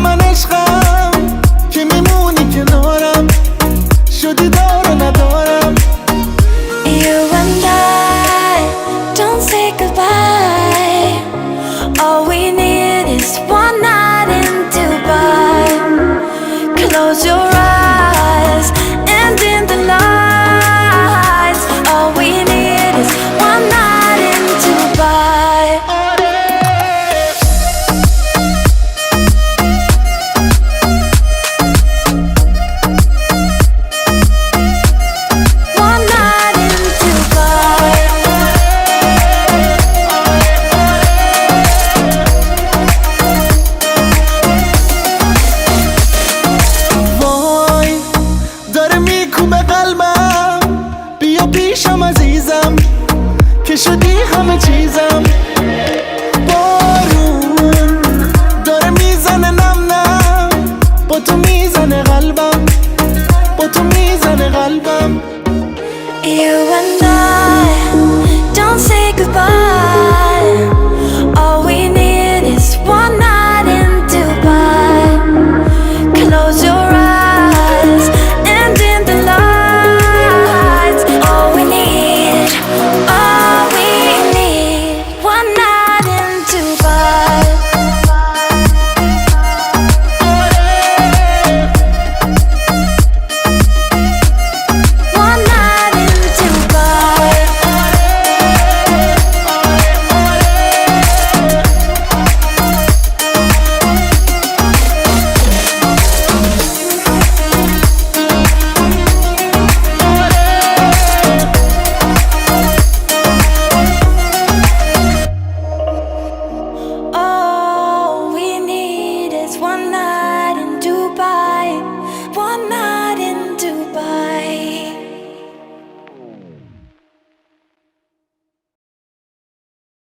من عشقم که میمونی کنارم، شدی دار و ندارم. You and I don't say goodbye. All we need is one night in Dubai. Close your eyes and dim the lights. All we need is one night in Dubai. One night in Dubai. وای داره میکوبه قلبم، بیا پیشم عزیزم که شدی همه چیزم. بارون داره میزنه نم نم، با تو میزنه قلبم، با تو میزنه قلبم. You and I don't say goodbye. All we need is one night in Dubai. Close your eyes and dim the lights. All we need, one night in Dubai. One night in Dubai. All we need is one night.